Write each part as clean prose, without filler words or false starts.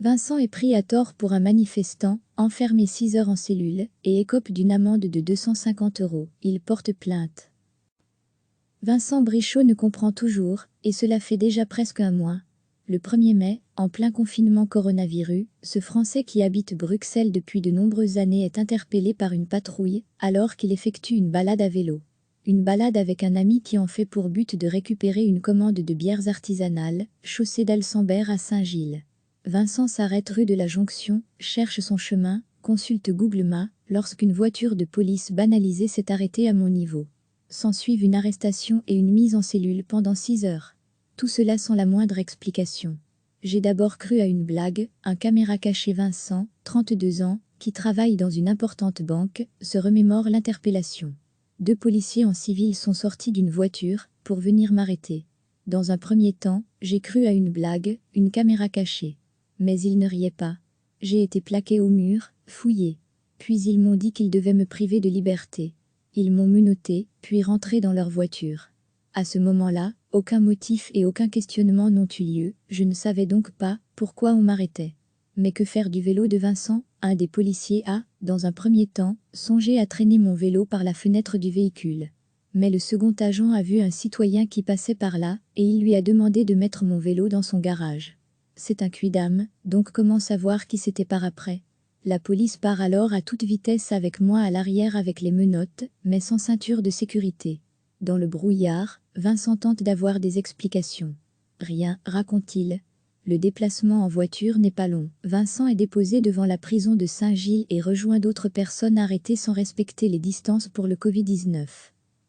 Vincent est pris à tort pour un manifestant, enfermé 6 heures en cellule, et écope d'une amende de 250 €. Il porte plainte. Vincent Brichot ne comprend toujours, et cela fait déjà presque un mois. Le 1er mai, en plein confinement coronavirus, ce Français qui habite Bruxelles depuis de nombreuses années est interpellé par une patrouille, alors qu'il effectue une balade à vélo. Une balade avec un ami qui en fait pour but de récupérer une commande de bières artisanales, chaussée d'Alsambert à Saint-Gilles. Vincent s'arrête rue de la Jonction, cherche son chemin, consulte Google Maps, lorsqu'une voiture de police banalisée s'est arrêtée à mon niveau. S'ensuivent une arrestation et une mise en cellule pendant 6 heures. Tout cela sans la moindre explication. J'ai d'abord cru à une blague, un caméra caché Vincent, 32 ans, qui travaille dans une importante banque, se remémore l'interpellation. 2 policiers en civil sont sortis d'une voiture, pour venir m'arrêter. Dans un premier temps, j'ai cru à une blague, une caméra cachée. Mais ils ne riaient pas. J'ai été plaqué au mur, fouillé. Puis ils m'ont dit qu'ils devaient me priver de liberté. Ils m'ont menotté, puis rentré dans leur voiture. À ce moment-là, aucun motif et aucun questionnement n'ont eu lieu, je ne savais donc pas pourquoi on m'arrêtait. Mais que faire du vélo de Vincent? Un des policiers a, dans un premier temps, songé à traîner mon vélo par la fenêtre du véhicule. Mais le second agent a vu un citoyen qui passait par là, et il lui a demandé de mettre mon vélo dans son garage. C'est un quidam, donc comment savoir qui c'était par après? La police part alors à toute vitesse avec moi à l'arrière avec les menottes, mais sans ceinture de sécurité. Dans le brouillard, Vincent tente d'avoir des explications. Rien, raconte-t-il. Le déplacement en voiture n'est pas long. Vincent est déposé devant la prison de Saint-Gilles et rejoint d'autres personnes arrêtées sans respecter les distances pour le Covid-19.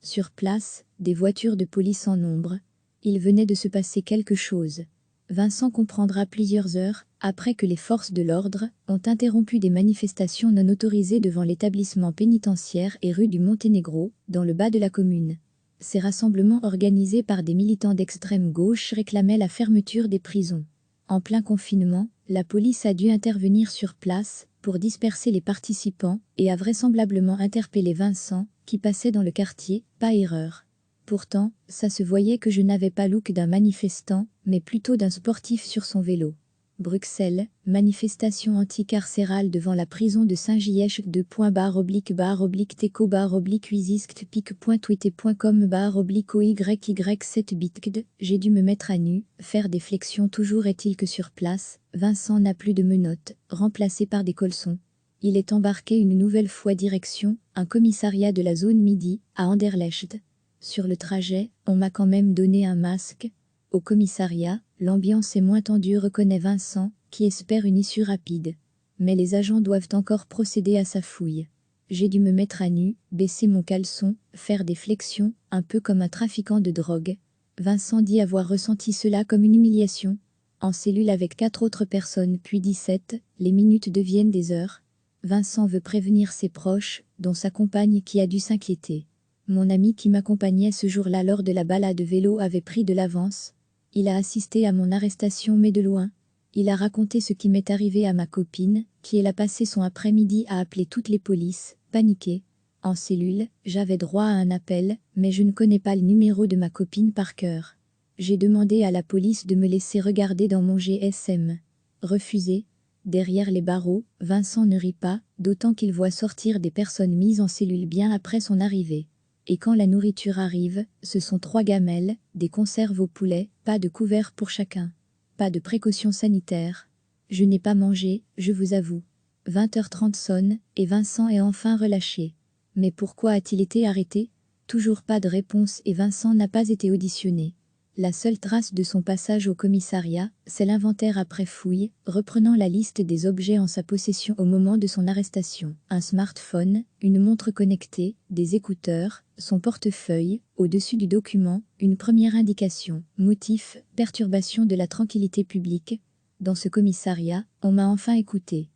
Sur place, des voitures de police en nombre. Il venait de se passer quelque chose. Vincent comprendra plusieurs heures, après que les forces de l'ordre ont interrompu des manifestations non autorisées devant l'établissement pénitentiaire et rue du Monténégro, dans le bas de la commune. Ces rassemblements organisés par des militants d'extrême gauche réclamaient la fermeture des prisons. En plein confinement, la police a dû intervenir sur place pour disperser les participants et a vraisemblablement interpellé Vincent, qui passait dans le quartier, pas erreur. Pourtant, ça se voyait que je n'avais pas look d'un manifestant, mais plutôt d'un sportif sur son vélo. Bruxelles, manifestation anticarcérale devant la prison de Saint-Gièche //teco/wisist.com/oy.7bitkd. J'ai dû me mettre à nu, faire des flexions. Toujours est-il que sur place, Vincent n'a plus de menottes, remplacées par des colsons. Il est embarqué une nouvelle fois direction un commissariat de la zone Midi, à Anderlecht. Sur le trajet, on m'a quand même donné un masque. Au commissariat, l'ambiance est moins tendue, reconnaît Vincent, qui espère une issue rapide. Mais les agents doivent encore procéder à sa fouille. J'ai dû me mettre à nu, baisser mon caleçon, faire des flexions, un peu comme un trafiquant de drogue. Vincent dit avoir ressenti cela comme une humiliation. En cellule avec 4 autres personnes puis 17, les minutes deviennent des heures. Vincent veut prévenir ses proches, dont sa compagne qui a dû s'inquiéter. Mon ami qui m'accompagnait ce jour-là lors de la balade vélo avait pris de l'avance. Il a assisté à mon arrestation mais de loin. Il a raconté ce qui m'est arrivé à ma copine, qui elle a passé son après-midi à appeler toutes les polices, paniquée. En cellule, j'avais droit à un appel, mais je ne connais pas le numéro de ma copine par cœur. J'ai demandé à la police de me laisser regarder dans mon GSM. Refusé. Derrière les barreaux, Vincent ne rit pas, d'autant qu'il voit sortir des personnes mises en cellule bien après son arrivée. Et quand la nourriture arrive, ce sont 3 gamelles, des conserves au poulet, pas de couvert pour chacun. Pas de précautions sanitaires. Je n'ai pas mangé, je vous avoue. 20h30 sonne, et Vincent est enfin relâché. Mais pourquoi a-t-il été arrêté? Toujours pas de réponse et Vincent n'a pas été auditionné. La seule trace de son passage au commissariat, c'est l'inventaire après fouille, reprenant la liste des objets en sa possession au moment de son arrestation. Un smartphone, une montre connectée, des écouteurs, son portefeuille, au-dessus du document, une première indication. Motif, perturbation de la tranquillité publique. Dans ce commissariat, on m'a enfin écouté.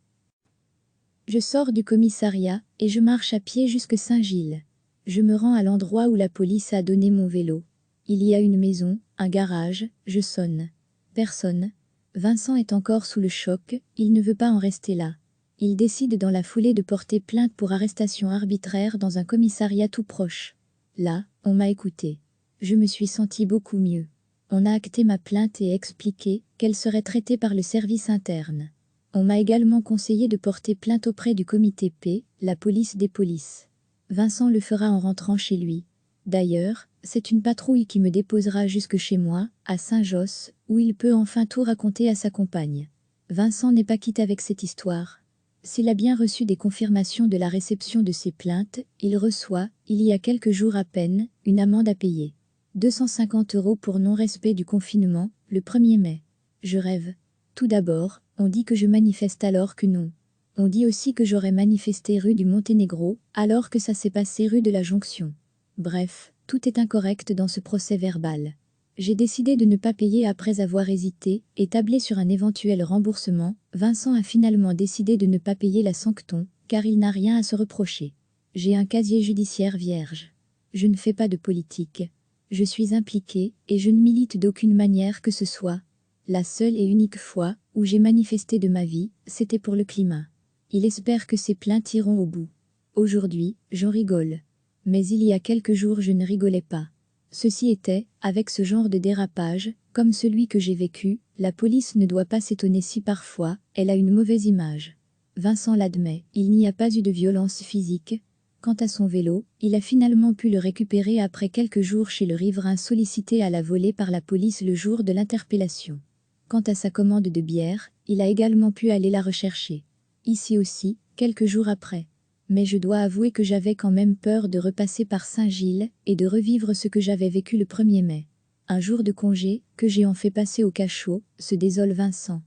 Je sors du commissariat, et je marche à pied jusque Saint-Gilles. Je me rends à l'endroit où la police a donné mon vélo. Il y a une maison, un garage, je sonne. Personne. Vincent est encore sous le choc, il ne veut pas en rester là. Il décide dans la foulée de porter plainte pour arrestation arbitraire dans un commissariat tout proche. Là, on m'a écouté. Je me suis senti beaucoup mieux. On a acté ma plainte et expliqué qu'elle serait traitée par le service interne. On m'a également conseillé de porter plainte auprès du comité P, la police des polices. Vincent le fera en rentrant chez lui. D'ailleurs, c'est une patrouille qui me déposera jusque chez moi, à Saint-Josse, où il peut enfin tout raconter à sa compagne. Vincent n'est pas quitte avec cette histoire. S'il a bien reçu des confirmations de la réception de ses plaintes, il reçoit, il y a quelques jours à peine, une amende à payer. 250 € pour non-respect du confinement, le 1er mai. Je rêve. Tout d'abord, on dit que je manifeste alors que non. On dit aussi que j'aurais manifesté rue du Monténégro, alors que ça s'est passé rue de la Jonction. Bref, tout est incorrect dans ce procès verbal. J'ai décidé de ne pas payer après avoir hésité et tablé sur un éventuel remboursement. Vincent a finalement décidé de ne pas payer la sancton, car il n'a rien à se reprocher. J'ai un casier judiciaire vierge. Je ne fais pas de politique. Je suis impliqué et je ne milite d'aucune manière que ce soit. La seule et unique fois où j'ai manifesté de ma vie, c'était pour le climat. Il espère que ces plaintes iront au bout. Aujourd'hui, j'en rigole. Mais il y a quelques jours je ne rigolais pas. Ceci était, avec ce genre de dérapage, comme celui que j'ai vécu, la police ne doit pas s'étonner si parfois, elle a une mauvaise image. Vincent l'admet, il n'y a pas eu de violence physique. Quant à son vélo, il a finalement pu le récupérer après quelques jours chez le riverain sollicité à la volée par la police le jour de l'interpellation. Quant à sa commande de bière, il a également pu aller la rechercher. Ici aussi, quelques jours après. Mais je dois avouer que j'avais quand même peur de repasser par Saint-Gilles et de revivre ce que j'avais vécu le 1er mai. Un jour de congé, que j'ai en fait passer au cachot, se désole Vincent.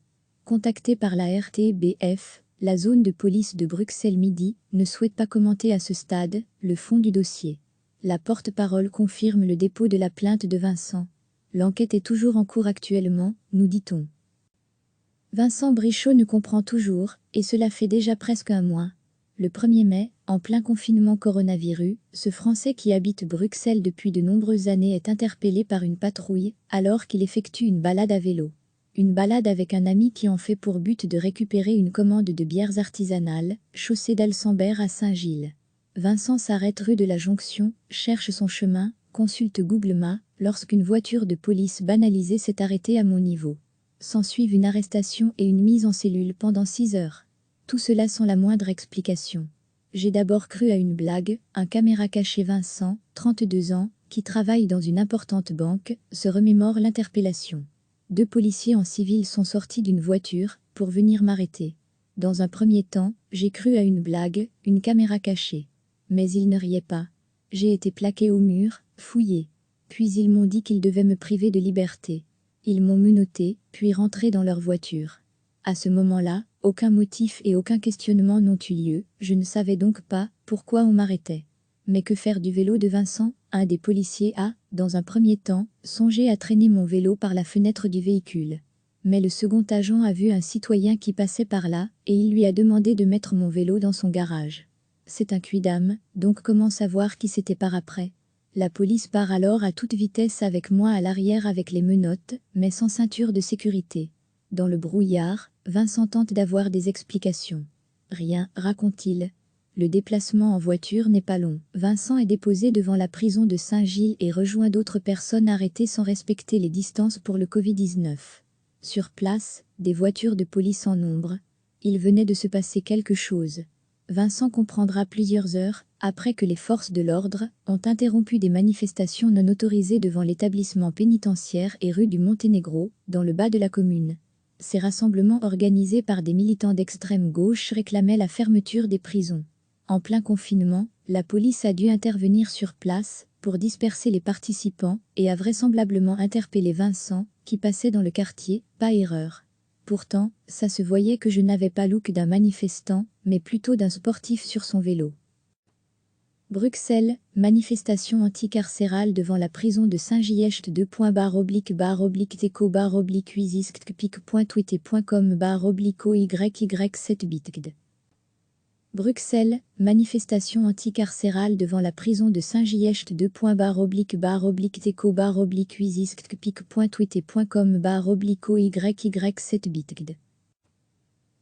Contacté par la RTBF, la zone de police de Bruxelles Midi ne souhaite pas commenter à ce stade le fond du dossier. La porte-parole confirme le dépôt de la plainte de Vincent. L'enquête est toujours en cours actuellement, nous dit-on. Vincent Brichot ne comprend toujours, et cela fait déjà presque un mois. Le 1er mai, en plein confinement coronavirus, ce Français qui habite Bruxelles depuis de nombreuses années est interpellé par une patrouille alors qu'il effectue une balade à vélo. Une balade avec un ami qui en fait pour but de récupérer une commande de bières artisanales, chaussée d'Alsambert à Saint-Gilles. Vincent s'arrête rue de la Jonction, cherche son chemin, consulte Google Maps, lorsqu'une voiture de police banalisée s'est arrêtée à mon niveau. S'ensuivent une arrestation et une mise en cellule pendant 6 heures. Tout cela sans la moindre explication. J'ai d'abord cru à une blague, un caméra caché Vincent, 32 ans, qui travaille dans une importante banque, se remémore l'interpellation. 2 policiers en civil sont sortis d'une voiture pour venir m'arrêter. Dans un premier temps, j'ai cru à une blague, une caméra cachée. Mais ils ne riaient pas. J'ai été plaqué au mur, fouillé. Puis ils m'ont dit qu'ils devaient me priver de liberté. Ils m'ont menotté, puis rentré dans leur voiture. À ce moment-là, aucun motif et aucun questionnement n'ont eu lieu, je ne savais donc pas pourquoi on m'arrêtait. Mais que faire du vélo de Vincent? Un des policiers a, dans un premier temps, songé à traîner mon vélo par la fenêtre du véhicule. Mais le second agent a vu un citoyen qui passait par là, et il lui a demandé de mettre mon vélo dans son garage. C'est un quidam, donc comment savoir qui c'était par après? La police part alors à toute vitesse avec moi à l'arrière avec les menottes, mais sans ceinture de sécurité. Dans le brouillard, Vincent tente d'avoir des explications. Rien, raconte-t-il. Le déplacement en voiture n'est pas long. Vincent est déposé devant la prison de Saint-Gilles et rejoint d'autres personnes arrêtées sans respecter les distances pour le Covid-19. Sur place, des voitures de police en nombre. Il venait de se passer quelque chose. Vincent comprendra plusieurs heures, après que les forces de l'ordre ont interrompu des manifestations non autorisées devant l'établissement pénitentiaire et rue du Monténégro, dans le bas de la commune. Ces rassemblements organisés par des militants d'extrême gauche réclamaient la fermeture des prisons. En plein confinement, la police a dû intervenir sur place pour disperser les participants et a vraisemblablement interpellé Vincent, qui passait dans le quartier, pas erreur. Pourtant, ça se voyait que je n'avais pas look d'un manifestant, mais plutôt d'un sportif sur son vélo. Bruxelles, manifestation anticarcérale devant la prison de Saint-Giècht //teco/wisis.tweeter.com/oyy7bitgd. Bruxelles, manifestation anticarcérale devant la prison de Saint-Giècht //teco/wisis.tweeter.com/oyy7bitgd.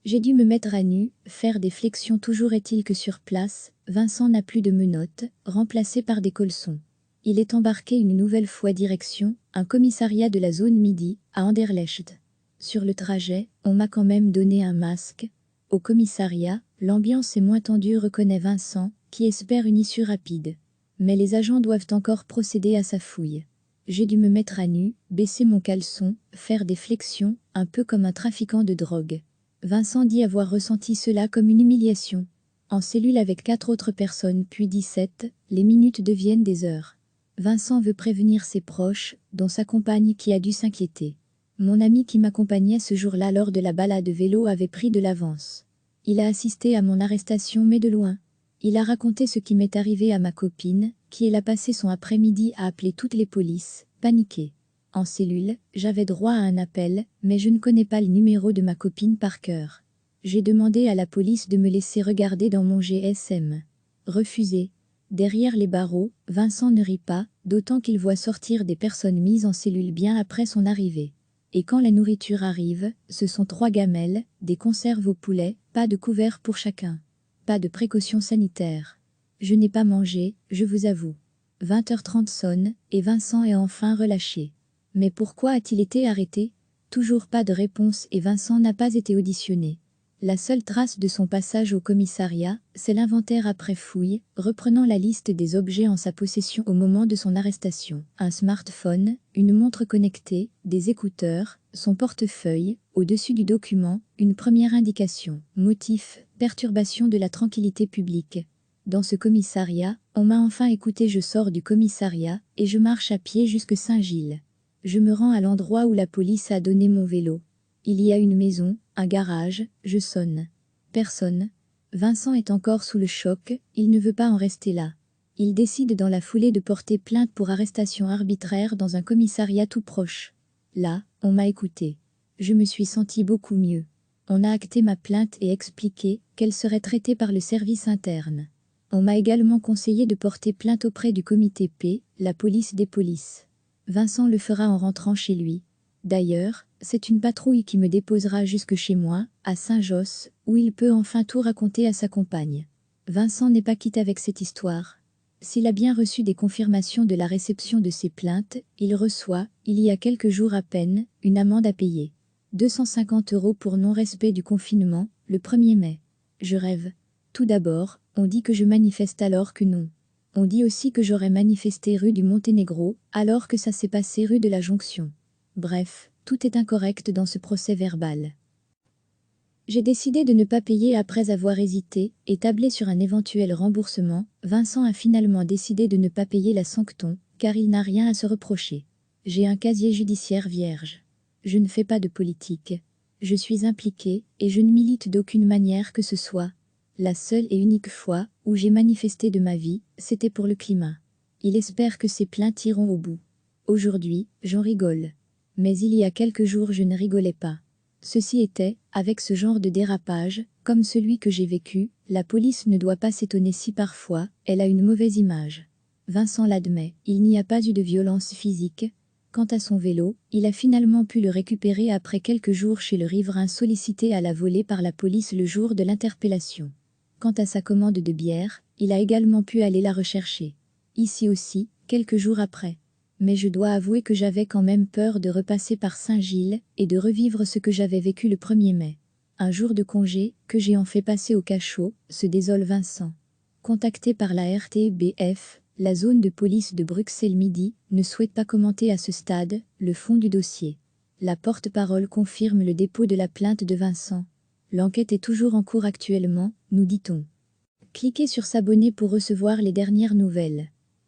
J'ai dû me mettre à nu, faire des flexions. Toujours est-il que sur place, Vincent n'a plus de menottes, remplacées par des colsons. Il est embarqué une nouvelle fois direction un commissariat de la zone Midi, à Anderlecht. Sur le trajet, on m'a quand même donné un masque. Au commissariat, l'ambiance est moins tendue, reconnaît Vincent, qui espère une issue rapide. Mais les agents doivent encore procéder à sa fouille. J'ai dû me mettre à nu, baisser mon caleçon, faire des flexions, un peu comme un trafiquant de drogue. Vincent dit avoir ressenti cela comme une humiliation. En cellule avec 4 autres personnes, puis 17, les minutes deviennent des heures. Vincent veut prévenir ses proches, dont sa compagne qui a dû s'inquiéter. Mon ami qui m'accompagnait ce jour-là lors de la balade vélo avait pris de l'avance. Il a assisté à mon arrestation mais de loin. Il a raconté ce qui m'est arrivé à ma copine, qui elle a passé son après-midi à appeler toutes les polices, paniquée. En cellule, j'avais droit à un appel, mais je ne connais pas le numéro de ma copine par cœur. J'ai demandé à la police de me laisser regarder dans mon GSM. Refusé. Derrière les barreaux, Vincent ne rit pas, d'autant qu'il voit sortir des personnes mises en cellule bien après son arrivée. Et quand la nourriture arrive, ce sont 3 gamelles, des conserves au poulet, pas de couvert pour chacun. Pas de précautions sanitaires. Je n'ai pas mangé, je vous avoue. 20h30 sonne, et Vincent est enfin relâché. Mais pourquoi a-t-il été arrêté? Toujours pas de réponse et Vincent n'a pas été auditionné. La seule trace de son passage au commissariat, c'est l'inventaire après fouille, reprenant la liste des objets en sa possession au moment de son arrestation. Un smartphone, une montre connectée, des écouteurs, son portefeuille, au-dessus du document, une première indication. Motif, perturbation de la tranquillité publique. Dans ce commissariat, on m'a enfin écouté, je sors du commissariat, et je marche à pied jusque Saint-Gilles. Je me rends à l'endroit où la police a donné mon vélo. Il y a une maison, un garage, je sonne. Personne. Vincent est encore sous le choc, il ne veut pas en rester là. Il décide dans la foulée de porter plainte pour arrestation arbitraire dans un commissariat tout proche. Là, on m'a écouté. Je me suis senti beaucoup mieux. On a acté ma plainte et expliqué qu'elle serait traitée par le service interne. On m'a également conseillé de porter plainte auprès du comité P, la police des polices. Vincent le fera en rentrant chez lui. D'ailleurs, c'est une patrouille qui me déposera jusque chez moi, à Saint-Josse, où il peut enfin tout raconter à sa compagne. Vincent n'est pas quitte avec cette histoire. S'il a bien reçu des confirmations de la réception de ses plaintes, il reçoit, il y a quelques jours à peine, une amende à payer. 250 € pour non-respect du confinement, le 1er mai. Je rêve. Tout d'abord, on dit que je manifeste alors que non. On dit aussi que j'aurais manifesté rue du Monténégro, alors que ça s'est passé rue de la Jonction. Bref, tout est incorrect dans ce procès verbal. J'ai décidé de ne pas payer après avoir hésité et tablé sur un éventuel remboursement. Vincent a finalement décidé de ne pas payer la sancton, car il n'a rien à se reprocher. J'ai un casier judiciaire vierge. Je ne fais pas de politique. Je suis impliqué et je ne milite d'aucune manière que ce soit. La seule et unique fois où j'ai manifesté de ma vie, c'était pour le climat. Il espère que ces plaintes iront au bout. Aujourd'hui, j'en rigole. Mais il y a quelques jours je ne rigolais pas. Ceci était, avec ce genre de dérapage, comme celui que j'ai vécu, la police ne doit pas s'étonner si parfois, elle a une mauvaise image. Vincent l'admet, il n'y a pas eu de violence physique. Quant à son vélo, il a finalement pu le récupérer après quelques jours chez le riverain sollicité à la volée par la police le jour de l'interpellation. Quant à sa commande de bière, il a également pu aller la rechercher. Ici aussi, quelques jours après. Mais je dois avouer que j'avais quand même peur de repasser par Saint-Gilles et de revivre ce que j'avais vécu le 1er mai. Un jour de congé, que j'ai en fait passer au cachot, se désole Vincent. Contacté par la RTBF, la zone de police de Bruxelles-Midi ne souhaite pas commenter à ce stade le fond du dossier. La porte-parole confirme le dépôt de la plainte de Vincent. L'enquête est toujours en cours actuellement, nous dit-on. Cliquez sur s'abonner pour recevoir les dernières nouvelles.